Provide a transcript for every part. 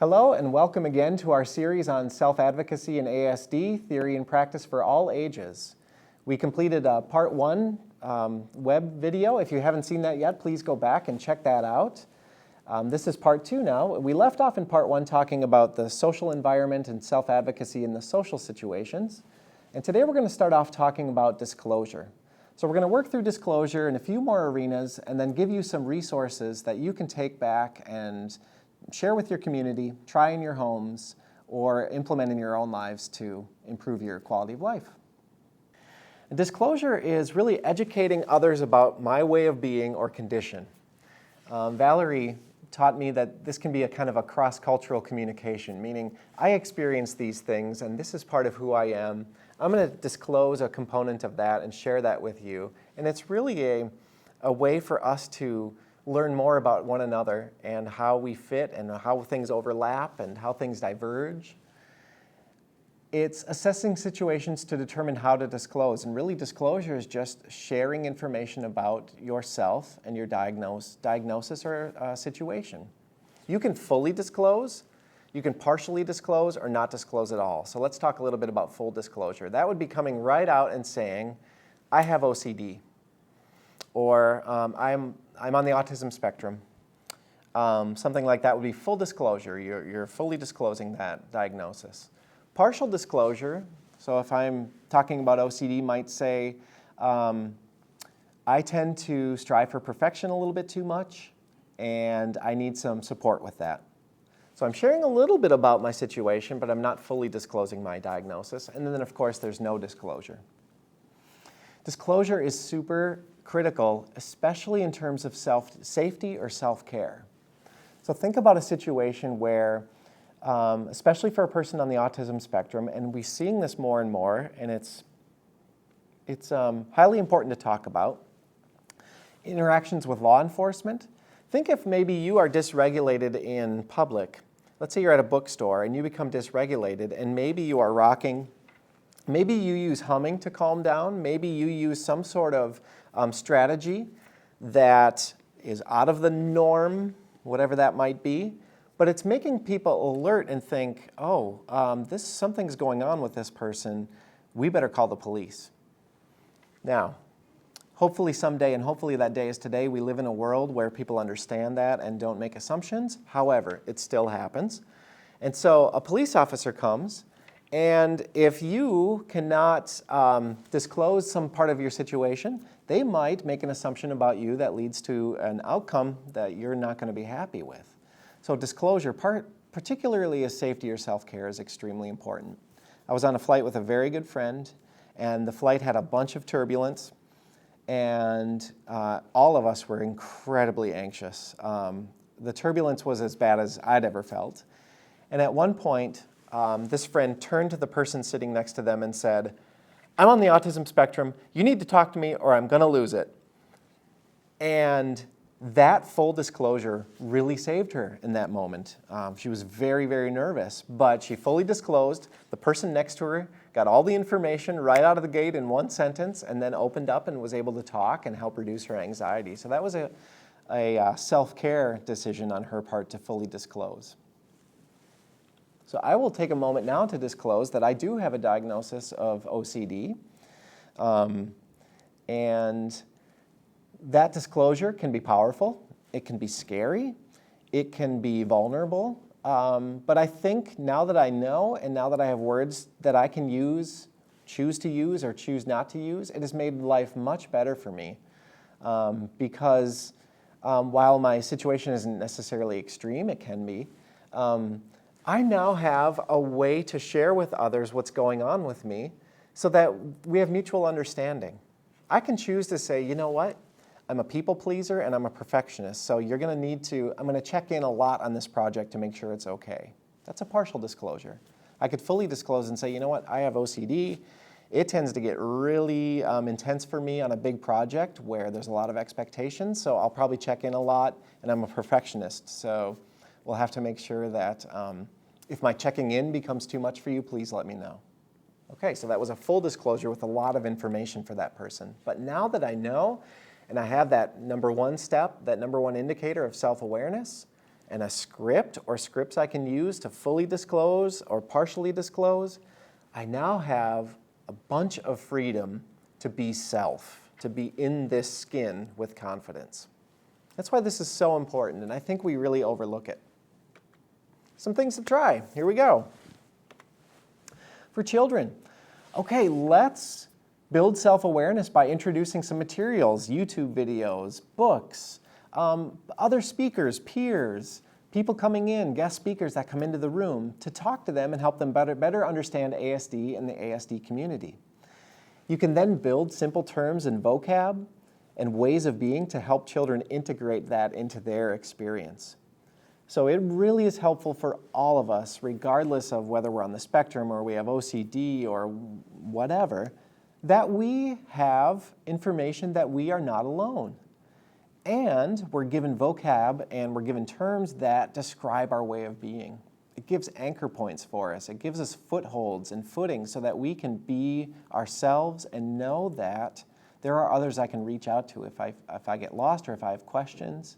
Hello and welcome again to our series on self-advocacy and ASD, theory and practice for all ages. We completed a part 1 web video. If you haven't seen that yet, please go back and check that out. This is part 2 now. We left off in part 1 talking about the social environment and self-advocacy in the social situations. And today we're going to start off talking about disclosure. So we're going to work through disclosure in a few more arenas and then give you some resources that you can take back and share with your community, try in your homes, or implement in your own lives to improve your quality of life. And disclosure is really educating others about my way of being or condition. Valerie taught me that this can be a kind of a cross-cultural communication, meaning I experience these things and this is part of who I am. I'm going to disclose a component of that and share that with you. And it's really a way for us to learn more about one another and how we fit and how things overlap and how things diverge. It's assessing situations to determine how to disclose. And really disclosure is just sharing information about yourself and your diagnosis or situation. You can fully disclose, you can partially disclose, or not disclose at all. So let's talk a little bit about full disclosure. That would be coming right out and saying, I have OCD, or I'm on the autism spectrum. Something like that would be full disclosure. You're fully disclosing that diagnosis. Partial disclosure, so if I'm talking about OCD, might say, I tend to strive for perfection a little bit too much, and I need some support with that. So I'm sharing a little bit about my situation, but I'm not fully disclosing my diagnosis. And then, of course, there's no disclosure. Disclosure is super critical, especially in terms of safety or self-care. So think about a situation where, especially for a person on the autism spectrum, and we're seeing this more and more, and it's highly important to talk about, interactions with law enforcement. Think if maybe you are dysregulated in public. Let's say you're at a bookstore and you become dysregulated, and maybe you are rocking. Maybe you use humming to calm down. Maybe you use some sort of strategy that is out of the norm, whatever that might be. But it's making people alert and think, oh, something's going on with this person. We better call the police. Now, hopefully someday, and hopefully that day is today, we live in a world where people understand that and don't make assumptions. However, it still happens. And so a police officer comes, and if you cannot disclose some part of your situation, they might make an assumption about you that leads to an outcome that you're not going to be happy with. So disclosure, particularly as safety or self-care, is extremely important. I was on a flight with a very good friend, and the flight had a bunch of turbulence, and all of us were incredibly anxious. The turbulence was as bad as I'd ever felt. And at one point, this friend turned to the person sitting next to them and said, I'm on the autism spectrum. You need to talk to me or I'm going to lose it. And that full disclosure really saved her in that moment. She was very, very nervous, but she fully disclosed. The person next to her got all the information right out of the gate in one sentence and then opened up and was able to talk and help reduce her anxiety. So that was a self-care decision on her part to fully disclose. So I will take a moment now to disclose that I do have a diagnosis of OCD. And that disclosure can be powerful. It can be scary. It can be vulnerable. But I think now that I know and now that I have words that I can use, choose to use or choose not to use, it has made life much better for me. Because while my situation isn't necessarily extreme, it can be, I now have a way to share with others what's going on with me so that we have mutual understanding. I can choose to say, you know what? I'm a people pleaser and I'm a perfectionist, so you're going to need to, I'm going to check in a lot on this project to make sure it's okay. That's a partial disclosure. I could fully disclose and say, you know what? I have OCD. It tends to get really intense for me on a big project where there's a lot of expectations, so I'll probably check in a lot, and I'm a perfectionist, so we'll have to make sure that if my checking in becomes too much for you, please let me know. Okay, so that was a full disclosure with a lot of information for that person. But now that I know, and I have that number one step, that number one indicator of self-awareness, and a script or scripts I can use to fully disclose or partially disclose, I now have a bunch of freedom to be self, to be in this skin with confidence. That's why this is so important, and I think we really overlook it. Some things to try. Here we go. For children, okay, let's build self-awareness by introducing some materials, YouTube videos, books, other speakers, peers, people coming in, guest speakers that come into the room to talk to them and help them better understand ASD and the ASD community. You can then build simple terms and vocab and ways of being to help children integrate that into their experience. So it really is helpful for all of us, regardless of whether we're on the spectrum or we have OCD or whatever, that we have information that we are not alone. And we're given vocab and we're given terms that describe our way of being. It gives anchor points for us. It gives us footholds and footing so that we can be ourselves and know that there are others I can reach out to if I get lost or if I have questions.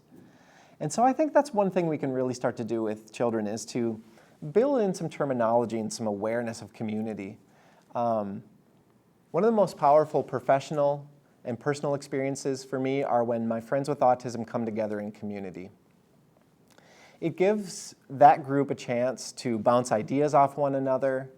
And so I think that's one thing we can really start to do with children is to build in some terminology and some awareness of community. One of the most powerful professional and personal experiences for me are when my friends with autism come together in community. It gives that group a chance to bounce ideas off one another,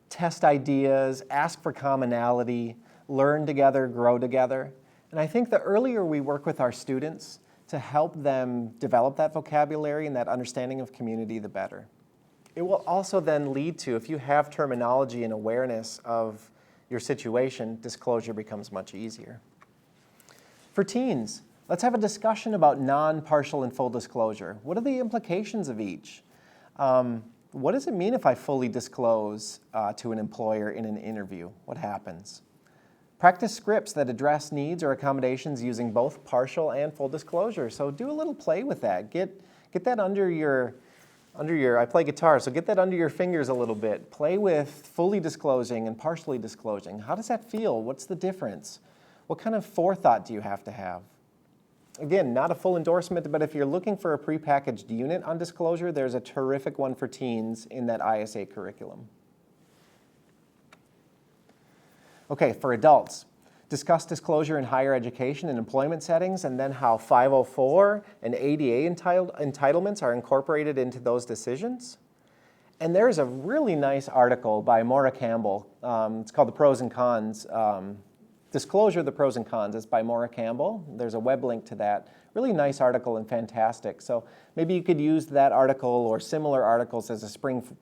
test ideas, ask for commonality, learn together, grow together. And I think the earlier we work with our students to help them develop that vocabulary and that understanding of community, the better. It will also then lead to, if you have terminology and awareness of your situation, disclosure becomes much easier. For teens, let's have a discussion about non-partial and full disclosure. What are the implications of each? What does it mean if I fully disclose to an employer in an interview? What happens? Practice scripts that address needs or accommodations using both partial and full disclosure. So do a little play with that. Get that under your, I play guitar, so get that under your fingers a little bit. Play with fully disclosing and partially disclosing. How does that feel? What's the difference? What kind of forethought do you have to have? Again, not a full endorsement, but if you're looking for a prepackaged unit on disclosure, there's a terrific one for teens in that ISA curriculum. Okay, for adults, discuss disclosure in higher education and employment settings, and then how 504 and ADA entitlements are incorporated into those decisions. And there's a really nice article by Maura Campbell. It's called The Pros and Cons. Disclosure, the Pros and Cons. It's by Maura Campbell. There's a web link to that. Really nice article and fantastic. So maybe you could use that article or similar articles as a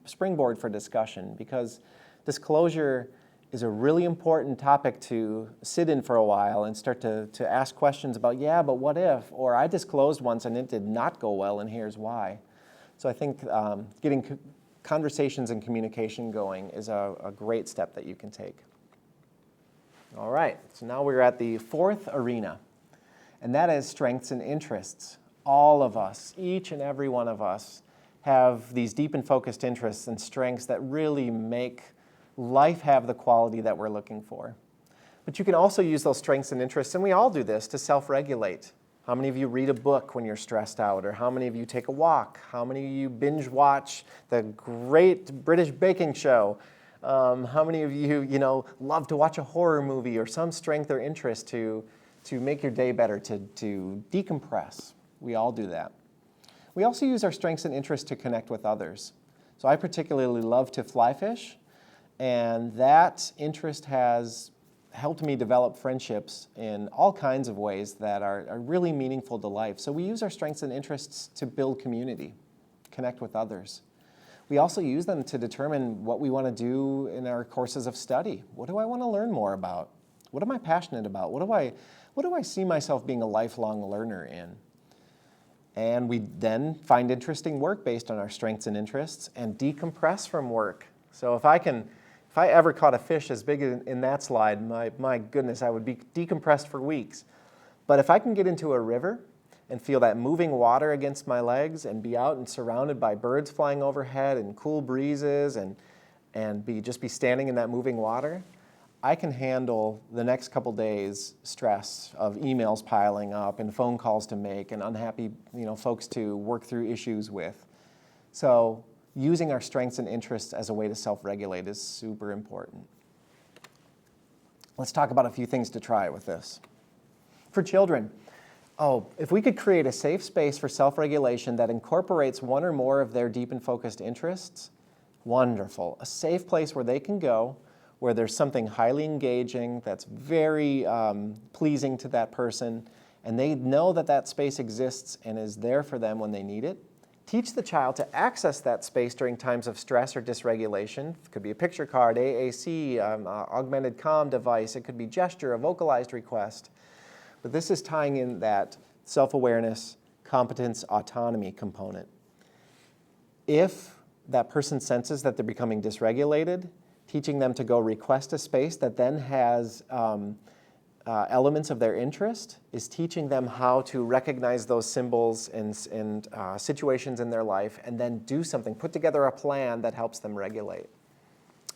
springboard for discussion, because disclosure is a really important topic to sit in for a while and start to ask questions about, yeah, but what if? Or I disclosed once and it did not go well and here's why. So I think getting conversations and communication going is a great step that you can take. All right, so now we're at the fourth arena, and that is strengths and interests. All of us, each and every one of us, have these deep and focused interests and strengths that really make life have the quality that we're looking for. But you can also use those strengths and interests, and we all do this, to self-regulate. How many of you read a book when you're stressed out? Or how many of you take a walk? How many of you binge watch the great British baking show? How many of you, love to watch a horror movie or some strength or interest to make your day better, to decompress? We all do that. We also use our strengths and interests to connect with others. So I particularly love to fly fish, and that interest has helped me develop friendships in all kinds of ways that are really meaningful to life. So we use our strengths and interests to build community, connect with others. We also use them to determine what we want to do in our courses of study. What do I want to learn more about? What am I passionate about? What do I see myself being a lifelong learner in? And we then find interesting work based on our strengths and interests and decompress from work. So if I ever caught a fish as big in that slide, my goodness, I would be decompressed for weeks. But if I can get into a river and feel that moving water against my legs and be out and surrounded by birds flying overhead and cool breezes and just be standing in that moving water, I can handle the next couple days stress of emails piling up and phone calls to make and unhappy folks to work through issues with. So using our strengths and interests as a way to self-regulate is super important. Let's talk about a few things to try with this. For children, if we could create a safe space for self-regulation that incorporates one or more of their deep and focused interests, wonderful. A safe place where they can go, where there's something highly engaging that's very pleasing to that person, and they know that that space exists and is there for them when they need it. Teach the child to access that space during times of stress or dysregulation. It could be a picture card, AAC, augmented comm device. It could be gesture, a vocalized request. But this is tying in that self-awareness, competence, autonomy component. If that person senses that they're becoming dysregulated, teaching them to go request a space that then has elements of their interest is teaching them how to recognize those symbols and situations in their life and then do something, put together a plan that helps them regulate.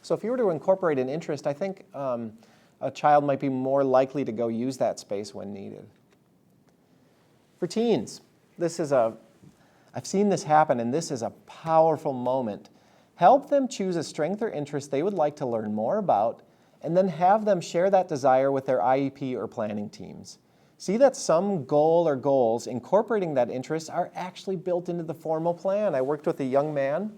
So if you were to incorporate an interest, I think a child might be more likely to go use that space when needed. For teens, I've seen this happen, and this is a powerful moment. Help them choose a strength or interest they would like to learn more about, and then have them share that desire with their IEP or planning teams. See that some goal or goals incorporating that interest are actually built into the formal plan. I worked with a young man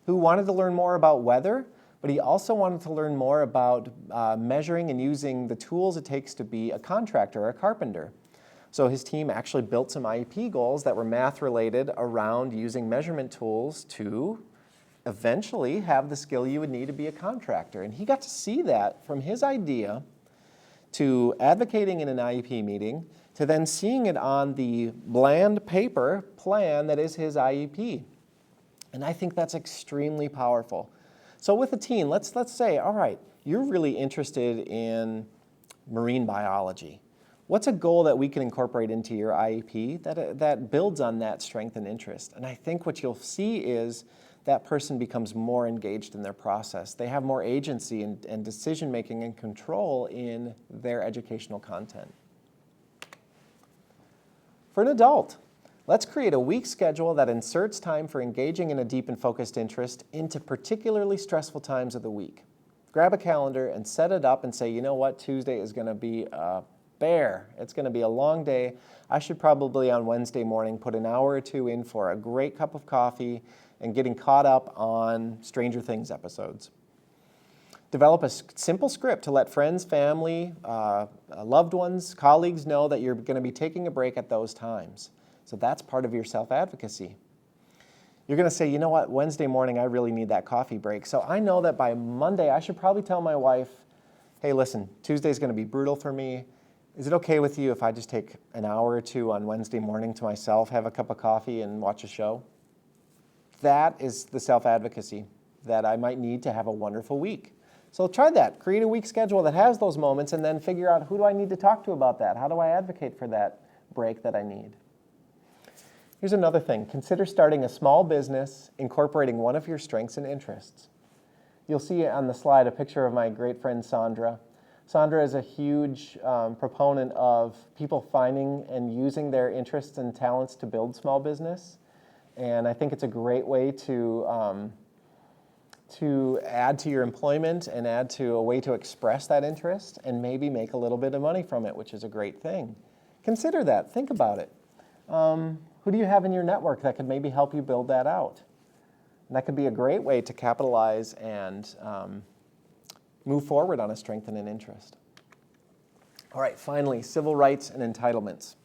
who wanted to learn more about weather, but he also wanted to learn more about measuring and using the tools it takes to be a contractor or a carpenter. So his team actually built some IEP goals that were math-related around using measurement tools to eventually have the skill you would need to be a contractor. And he got to see that from his idea to advocating in an IEP meeting to then seeing it on the bland paper plan that is his IEP. And I think that's extremely powerful. So with a teen, let's say, all right, you're really interested in marine biology. What's a goal that we can incorporate into your IEP that builds on that strength and interest? And I think what you'll see is that person becomes more engaged in their process. They have more agency and decision-making and control in their educational content. For an adult, let's create a week schedule that inserts time for engaging in a deep and focused interest into particularly stressful times of the week. Grab a calendar and set it up and say, you know what, Tuesday is going to be a bear. It's going to be a long day. I should probably on Wednesday morning put an hour or two in for a great cup of coffee and getting caught up on Stranger Things episodes. Develop a simple script to let friends, family, loved ones, colleagues know that you're going to be taking a break at those times. So that's part of your self-advocacy. You're going to say, you know what, Wednesday morning I really need that coffee break. So I know that by Monday I should probably tell my wife, hey, listen, Tuesday's going to be brutal for me. Is it okay with you if I just take an hour or two on Wednesday morning to myself, have a cup of coffee and watch a show? That is the self-advocacy that I might need to have a wonderful week. So try that. Create a week schedule that has those moments and then figure out who do I need to talk to about that? How do I advocate for that break that I need? Here's another thing. Consider starting a small business incorporating one of your strengths and interests. You'll see on the slide a picture of my great friend Sandra. Sandra is a huge proponent of people finding and using their interests and talents to build small business. And I think it's a great way to add to your employment and add to a way to express that interest and maybe make a little bit of money from it, which is a great thing. Consider that. Think about it. Who do you have in your network that could maybe help you build that out? And that could be a great way to capitalize and move forward on a strength and an interest. All right, finally, civil rights and entitlements.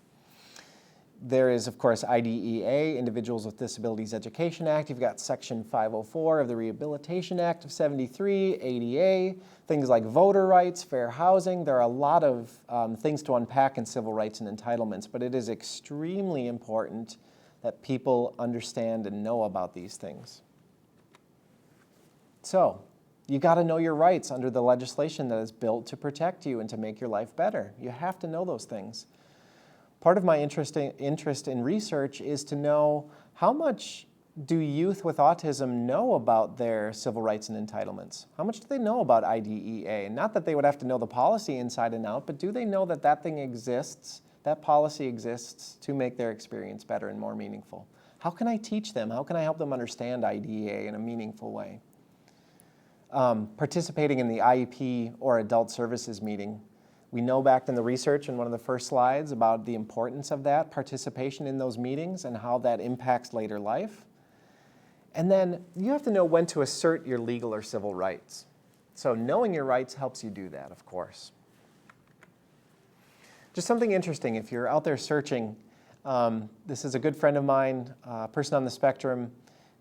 There is, of course, IDEA, Individuals with Disabilities Education Act. You've got Section 504 of the Rehabilitation Act of '73, ADA, things like voter rights, fair housing. There are a lot of things to unpack in civil rights and entitlements, but it is extremely important that people understand and know about these things. So, you got to know your rights under the legislation that is built to protect you and to make your life better. You have to know those things. Part of my interest in research is to know how much do youth with autism know about their civil rights and entitlements? How much do they know about IDEA? Not that they would have to know the policy inside and out, but do they know that that thing exists, that policy exists to make their experience better and more meaningful? How can I teach them? How can I help them understand IDEA in a meaningful way? Participating in the IEP or adult services meeting. We know back in the research in one of the first slides about the importance of that participation in those meetings and how that impacts later life. And then you have to know when to assert your legal or civil rights. So knowing your rights helps you do that, of course. Just something interesting, if you're out there searching, this is a good friend of mine, a person on the spectrum,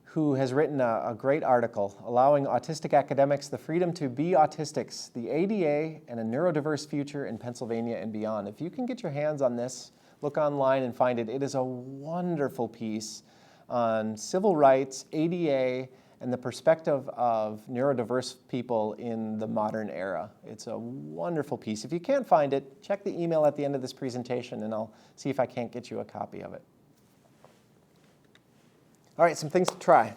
who has written a great article, Allowing Autistic Academics the Freedom to Be Autistics, the ADA and a Neurodiverse Future in Pennsylvania and Beyond. If you can get your hands on this, look online and find it. It is a wonderful piece on civil rights, ADA, and the perspective of neurodiverse people in the modern era. It's a wonderful piece. If you can't find it, check the email at the end of this presentation and I'll see if I can't get you a copy of it. All right, some things to try.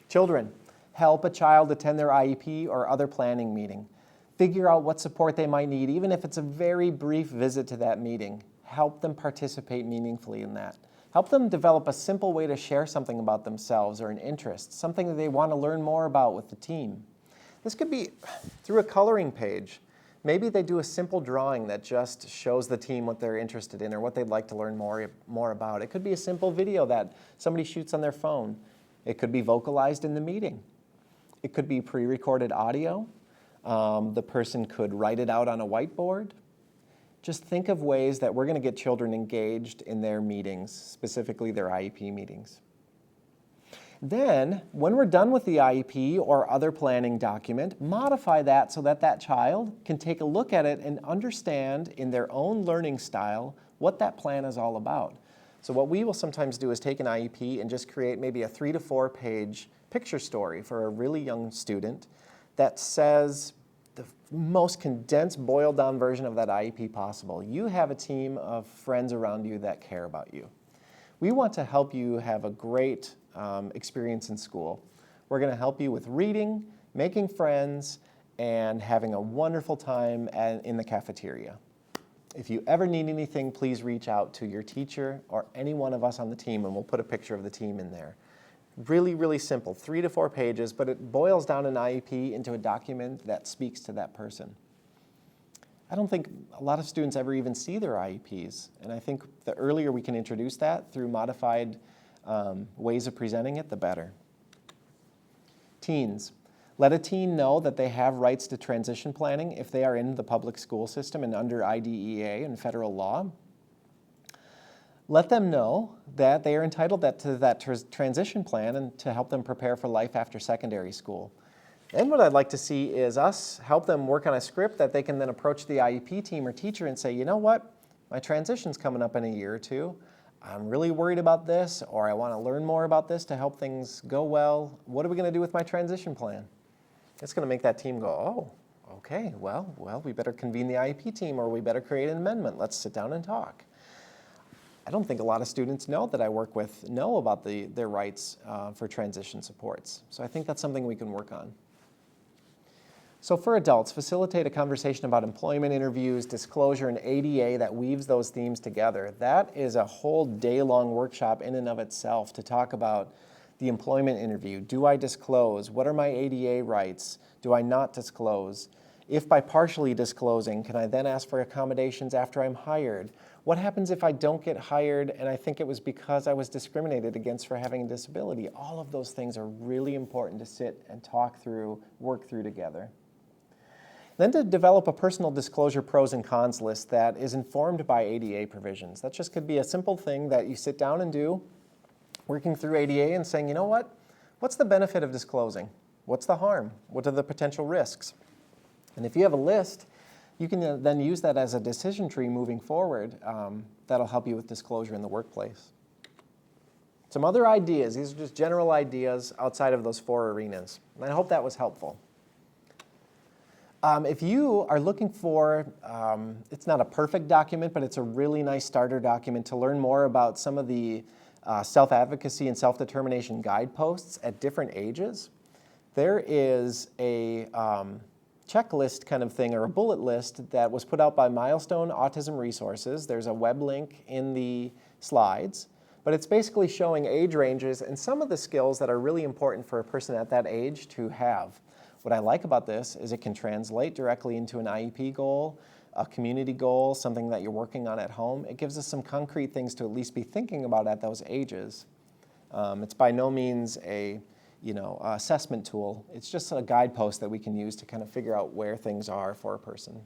Children, help a child attend their IEP or other planning meeting. Figure out what support they might need, even if it's a very brief visit to that meeting. Help them participate meaningfully in that. Help them develop a simple way to share something about themselves or an interest, something that they want to learn more about with the team. This could be through a coloring page. Maybe they do a simple drawing that just shows the team what they're interested in or what they'd like to learn more about. It could be a simple video that somebody shoots on their phone. It could be vocalized in the meeting. It could be pre-recorded audio. The person could write it out on a whiteboard. Just think of ways that we're going to get children engaged in their meetings, specifically their IEP meetings. Then, when we're done with the IEP or other planning document, modify that so that that child can take a look at it and understand in their own learning style what that plan is all about. So what we will sometimes do is take an IEP and just create maybe a 3 to 4 page picture story for a really young student that says the most condensed, boiled down version of that IEP possible. You have a team of friends around you that care about you. We want to help you have a great experience in school. We're going to help you with reading, making friends, and having a wonderful time in the cafeteria. If you ever need anything, please reach out to your teacher or any one of us on the team, and we'll put a picture of the team in there. Really, really simple, 3 to 4 pages, but it boils down an IEP into a document that speaks to that person. I don't think a lot of students ever even see their IEPs, and I think the earlier we can introduce that through modified ways of presenting it, the better. Teens. Let a teen know that they have rights to transition planning if they are in the public school system and under IDEA and federal law. Let them know that they are entitled to that transition plan and to help them prepare for life after secondary school. And what I'd like to see is us help them work on a script that they can then approach the IEP team or teacher and say, you know what, my transition's coming up in a year or two. I'm really worried about this, or I want to learn more about this to help things go well. What are we going to do with my transition plan? It's going to make that team go, oh, okay, well, we better convene the IEP team, or we better create an amendment. Let's sit down and talk. I don't think a lot of students that I work with know about their rights for transition supports. So I think that's something we can work on. So for adults, facilitate a conversation about employment interviews, disclosure, and ADA that weaves those themes together. That is a whole day-long workshop in and of itself to talk about the employment interview. Do I disclose? What are my ADA rights? Do I not disclose? If by partially disclosing, can I then ask for accommodations after I'm hired? What happens if I don't get hired and I think it was because I was discriminated against for having a disability? All of those things are really important to sit and talk through, work through together. Then to develop a personal disclosure pros and cons list that is informed by ADA provisions. That just could be a simple thing that you sit down and do, working through ADA and saying, you know what? What's the benefit of disclosing? What's the harm? What are the potential risks? And if you have a list, you can then use that as a decision tree moving forward that'll help you with disclosure in the workplace. Some other ideas, these are just general ideas outside of those 4 arenas. And I hope that was helpful. If you are looking for, it's not a perfect document, but it's a really nice starter document to learn more about some of the self-advocacy and self-determination guideposts at different ages. There is a checklist kind of thing, or a bullet list that was put out by Milestone Autism Resources. There's a web link in the slides, but it's basically showing age ranges and some of the skills that are really important for a person at that age to have. What I like about this is it can translate directly into an IEP goal, a community goal, something that you're working on at home. It gives us some concrete things to at least be thinking about at those ages. It's by no means a assessment tool. It's just a guidepost that we can use to kind of figure out where things are for a person.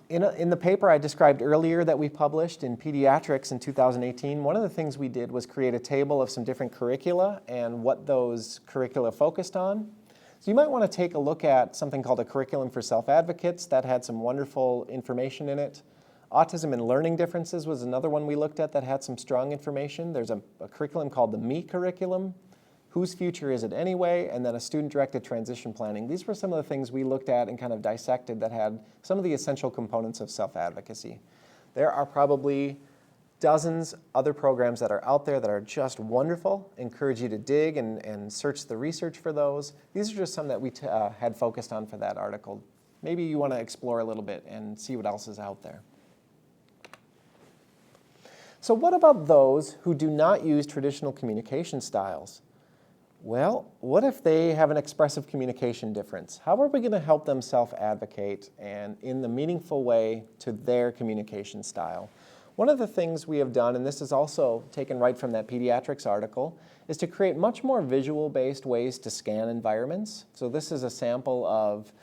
In the paper I described earlier that we published in Pediatrics in 2018, one of the things we did was create a table of some different curricula and what those curricula focused on. So you might want to take a look at something called a curriculum for self-advocates that had some wonderful information in it. Autism and learning differences was another one we looked at that had some strong information. There's a curriculum called the Me curriculum, Whose Future Is It Anyway, and then a student-directed transition planning. These were some of the things we looked at and kind of dissected that had some of the essential components of self-advocacy. There are probably dozens other programs that are out there that are just wonderful. Encourage you to dig and search the research for those. These are just some that we had focused on for that article. Maybe you want to explore a little bit and see what else is out there. So what about those who do not use traditional communication styles? Well, what if they have an expressive communication difference? How are we going to help them self-advocate and in the meaningful way to their communication style? One of the things we have done, and this is also taken right from that pediatrics article, is to create much more visual-based ways to scan environments. So this is a sample of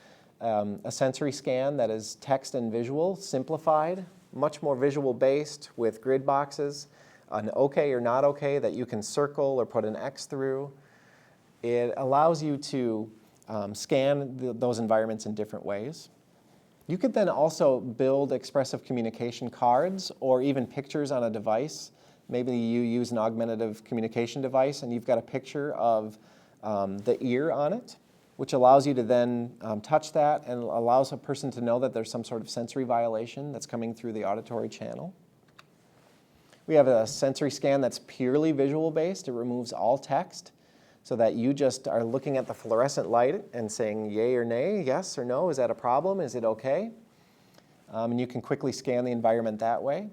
a sensory scan that is text and visual, simplified, much more visual-based with grid boxes, an okay or not okay that you can circle or put an X through. It allows you to scan those environments in different ways. You could then also build expressive communication cards or even pictures on a device. Maybe you use an augmentative communication device and you've got a picture of the ear on it, which allows you to then touch that and allows a person to know that there's some sort of sensory violation that's coming through the auditory channel. We have a sensory scan that's purely visual based. It removes all text so that you just are looking at the fluorescent light and saying yay or nay, yes or no, is that a problem, is it okay? And you can quickly scan the environment that way.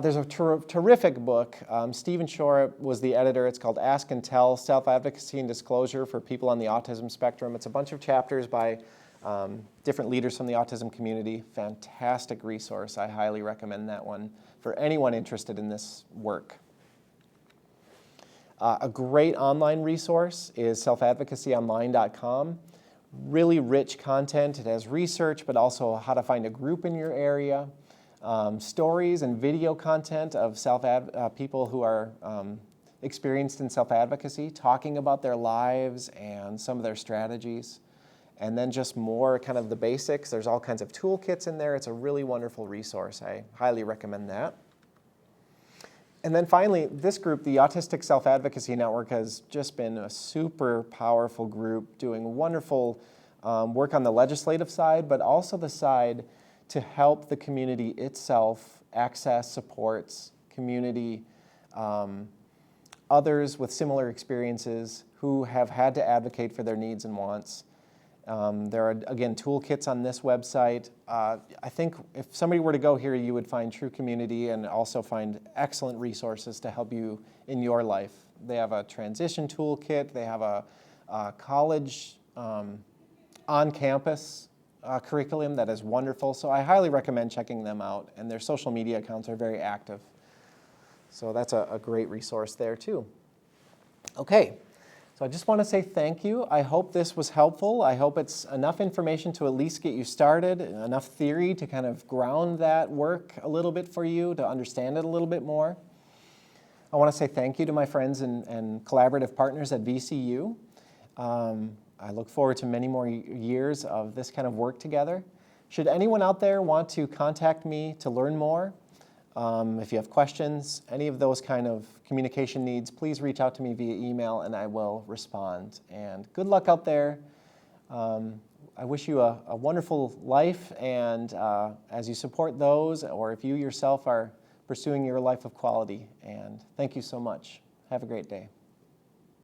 There's a terrific book. Stephen Shore was the editor. It's called Ask and Tell, Self-Advocacy and Disclosure for People on the Autism Spectrum. It's a bunch of chapters by different leaders from the autism community. Fantastic resource. I highly recommend that one for anyone interested in this work. A great online resource is SelfAdvocacyOnline.com. Really rich content. It has research, but also how to find a group in your area. Stories and video content of people who are experienced in self-advocacy, talking about their lives and some of their strategies. And then just more kind of the basics. There's all kinds of toolkits in there. It's a really wonderful resource. I highly recommend that. And then finally, this group, the Autistic Self-Advocacy Network, has just been a super powerful group doing wonderful work on the legislative side, but also the side to help the community itself access, supports, community, others with similar experiences who have had to advocate for their needs and wants. There are, again, toolkits on this website. I think if somebody were to go here, you would find true community and also find excellent resources to help you in your life. They have a transition toolkit. They have a college on-campus curriculum that is wonderful. So I highly recommend checking them out. And their social media accounts are very active. So that's a great resource there, too. Okay. So I just want to say thank you. I hope this was helpful. I hope it's enough information to at least get you started, enough theory to kind of ground that work a little bit for you, to understand it a little bit more. I want to say thank you to my friends and collaborative partners at VCU. I look forward to many more years of this kind of work together. Should anyone out there want to contact me to learn more, if you have questions, any of those kind of communication needs, please reach out to me via email and I will respond. And good luck out there. I wish you a wonderful life, and as you support those, or if you yourself are pursuing your life of quality. And thank you so much. Have a great day.